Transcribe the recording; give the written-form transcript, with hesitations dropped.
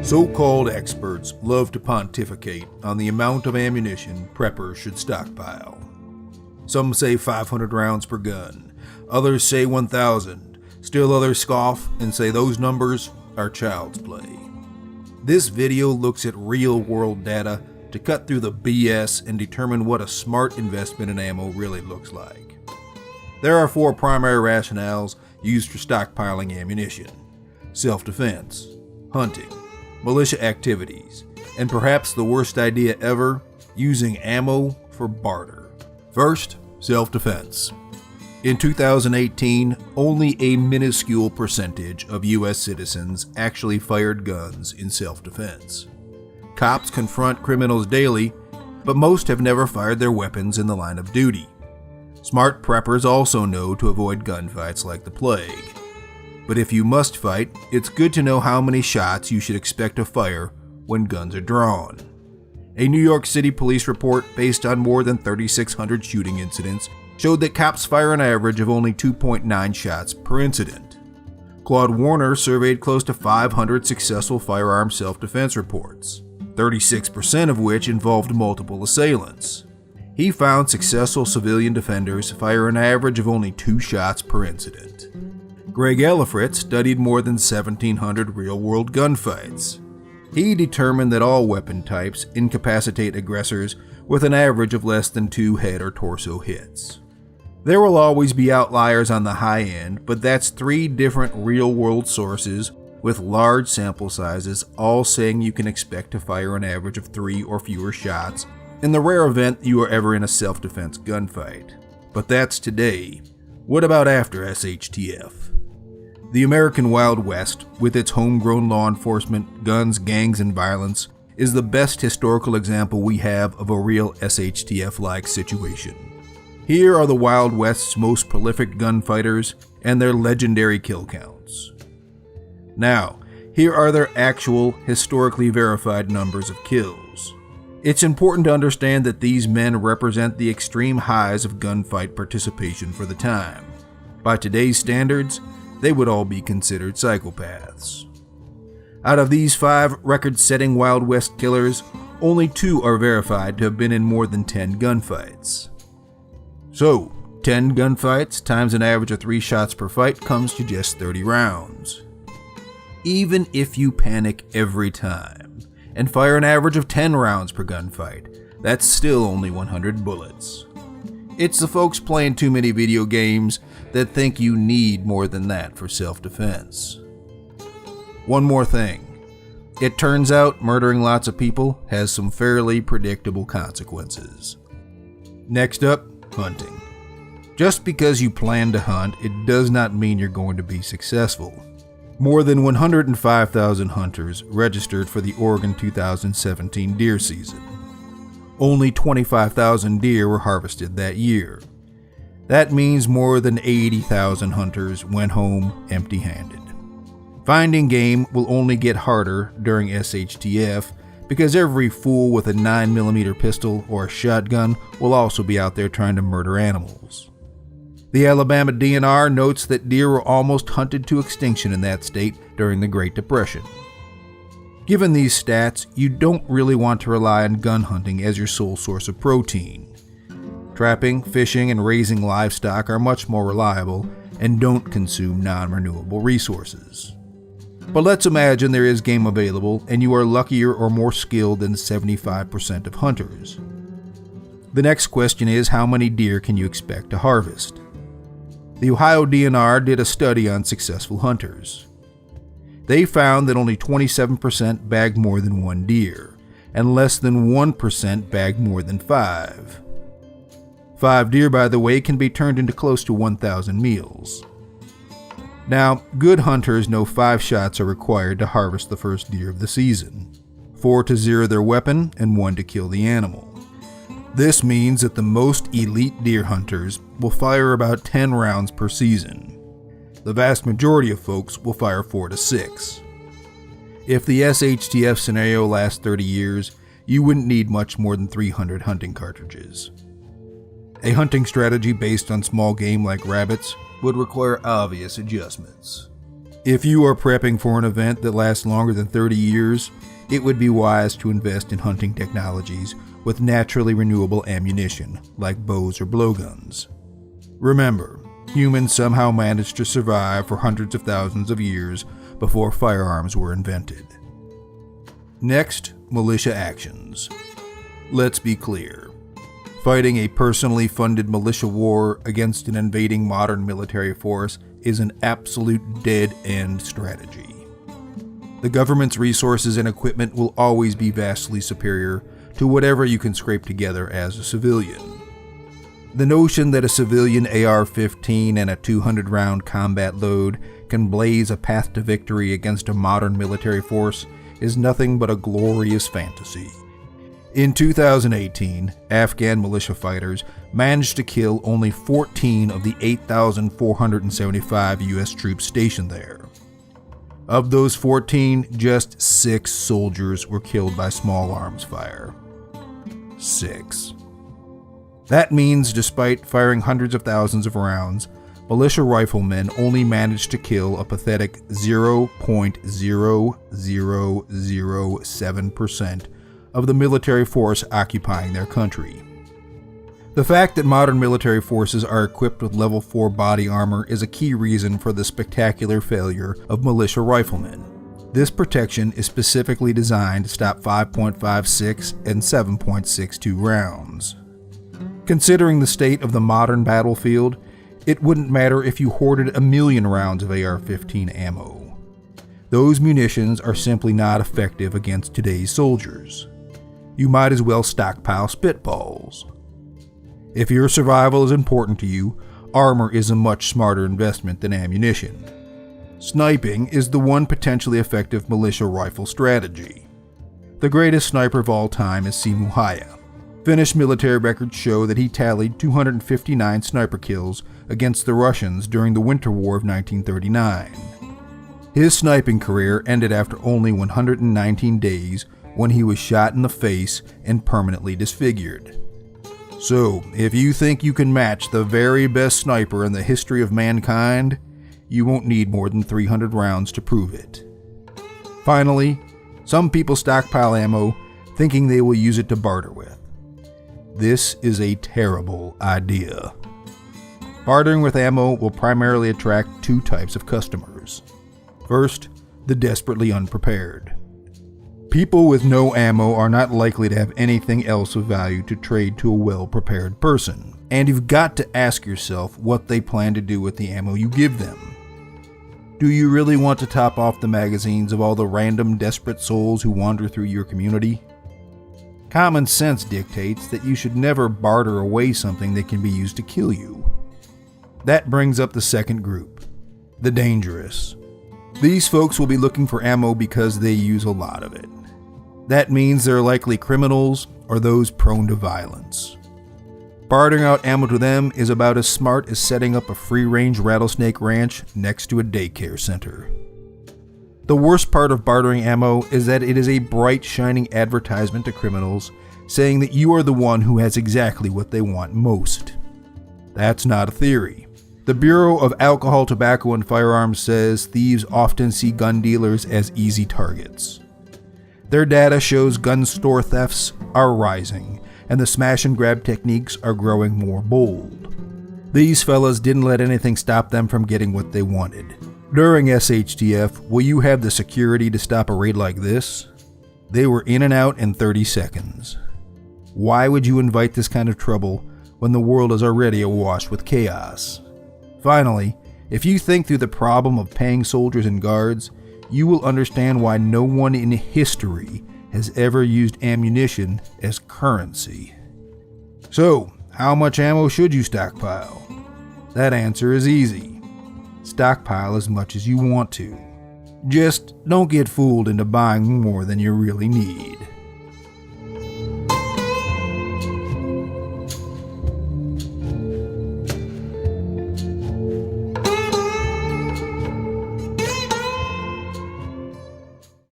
So-called experts love to pontificate on the amount of ammunition preppers should stockpile. Some say 500 rounds per gun, others say 1,000, still others scoff and say those numbers are child's play. This video looks at real-world data to cut through the BS and determine what a smart investment in ammo really looks like. There are 4 primary rationales used for stockpiling ammunition: self-defense, hunting, militia activities, and perhaps the worst idea ever, using ammo for barter. First, self-defense. In 2018, only a minuscule percentage of US citizens actually fired guns in self-defense. Cops confront criminals daily, but most have never fired their weapons in the line of duty. Smart preppers also know to avoid gunfights like the plague. But if you must fight, it's good to know how many shots you should expect to fire when guns are drawn. A New York City police report based on more than 3,600 shooting incidents showed that cops fire an average of only 2.9 shots per incident. Claude Warner surveyed close to 500 successful firearm self-defense reports, 36% of which involved multiple assailants. He found successful civilian defenders fire an average of only 2 shots per incident. Greg Ellifrit studied more than 1,700 real-world gunfights. He determined that all weapon types incapacitate aggressors with an average of less than 2 head or torso hits. There will always be outliers on the high end, but that's 3 different real-world sources with large sample sizes, all saying you can expect to fire an average of 3 or fewer shots in the rare event you are ever in a self-defense gunfight. But that's today. What about after SHTF? The American Wild West, with its homegrown law enforcement, guns, gangs, and violence, is the best historical example we have of a real SHTF-like situation. Here are the Wild West's most prolific gunfighters and their legendary kill counts. Now, here are their actual, historically verified numbers of kills. It's important to understand that these men represent the extreme highs of gunfight participation for the time. By today's standards, they would all be considered psychopaths. Out of these 5 record-setting Wild West killers, only 2 are verified to have been in more than 10 gunfights. So, 10 gunfights times an average of 3 shots per fight comes to just 30 rounds. Even if you panic every time and fire an average of 10 rounds per gunfight, that's still only 100 bullets. It's the folks playing too many video games that think you need more than that for self-defense. One more thing. It turns out murdering lots of people has some fairly predictable consequences. Next up, hunting. Just because you plan to hunt, it does not mean you're going to be successful. More than 105,000 hunters registered for the Oregon 2017 deer season. Only 25,000 deer were harvested that year. That means more than 80,000 hunters went home empty-handed. Finding game will only get harder during SHTF because every fool with a 9mm pistol or a shotgun will also be out there trying to murder animals. The Alabama DNR notes that deer were almost hunted to extinction in that state during the Great Depression. Given these stats, you don't really want to rely on gun hunting as your sole source of protein. Trapping, fishing, and raising livestock are much more reliable and don't consume non-renewable resources. But let's imagine there is game available and you are luckier or more skilled than 75% of hunters. The next question is, how many deer can you expect to harvest? The Ohio DNR did a study on successful hunters. They found that only 27% bagged more than 1 deer, and less than 1% bagged more than 5. 5 deer, by the way, can be turned into close to 1,000 meals. Now, good hunters know 5 shots are required to harvest the first deer of the season, 4 to zero their weapon, and 1 to kill the animal. This means that the most elite deer hunters will fire about 10 rounds per season. The vast majority of folks will fire 4 to 6. If the SHTF scenario lasts 30 years, you wouldn't need much more than 300 hunting cartridges. A hunting strategy based on small game like rabbits would require obvious adjustments. If you are prepping for an event that lasts longer than 30 years, it would be wise to invest in hunting technologies with naturally renewable ammunition, like bows or blowguns. Remember, humans somehow managed to survive for hundreds of thousands of years before firearms were invented. Next, militia actions. Let's be clear. Fighting a personally funded militia war against an invading modern military force is an absolute dead-end strategy. The government's resources and equipment will always be vastly superior to whatever you can scrape together as a civilian. The notion that a civilian AR-15 and a 200-round combat load can blaze a path to victory against a modern military force is nothing but a glorious fantasy. In 2018, Afghan militia fighters managed to kill only 14 of the 8,475 U.S. troops stationed there. Of those 14, just 6 soldiers were killed by small arms fire. 6. That means, despite firing hundreds of thousands of rounds, militia riflemen only managed to kill a pathetic 0.0007% of the military force occupying their country. The fact that modern military forces are equipped with level 4 body armor is a key reason for the spectacular failure of militia riflemen. This protection is specifically designed to stop 5.56 and 7.62 rounds. Considering the state of the modern battlefield, it wouldn't matter if you hoarded 1 million rounds of AR-15 ammo. Those munitions are simply not effective against today's soldiers. You might as well stockpile spitballs. If your survival is important to you, armor is a much smarter investment than ammunition. Sniping is the one potentially effective militia rifle strategy. The greatest sniper of all time is Simu Haya. Finnish military records show that he tallied 259 sniper kills against the Russians during the Winter War of 1939. His sniping career ended after only 119 days when he was shot in the face and permanently disfigured. So, if you think you can match the very best sniper in the history of mankind, you won't need more than 300 rounds to prove it. Finally, some people stockpile ammo thinking they will use it to barter with. This is a terrible idea. Bartering with ammo will primarily attract 2 types of customers. First, the desperately unprepared. People with no ammo are not likely to have anything else of value to trade to a well-prepared person, and you've got to ask yourself what they plan to do with the ammo you give them. Do you really want to top off the magazines of all the random desperate souls who wander through your community? Common sense dictates that you should never barter away something that can be used to kill you. That brings up the second group, the dangerous. These folks will be looking for ammo because they use a lot of it. That means they're likely criminals or those prone to violence. Bartering out ammo to them is about as smart as setting up a free-range rattlesnake ranch next to a daycare center. The worst part of bartering ammo is that it is a bright, shining advertisement to criminals saying that you are the one who has exactly what they want most. That's not a theory. The Bureau of Alcohol, Tobacco, and Firearms says thieves often see gun dealers as easy targets. Their data shows gun store thefts are rising, and the smash and grab techniques are growing more bold. These fellas didn't let anything stop them from getting what they wanted. During SHTF, will you have the security to stop a raid like this? They were in and out in 30 seconds. Why would you invite this kind of trouble when the world is already awash with chaos? Finally, if you think through the problem of paying soldiers and guards, you will understand why no one in history has ever used ammunition as currency. So, how much ammo should you stockpile? That answer is easy. Stockpile as much as you want to. Just don't get fooled into buying more than you really need.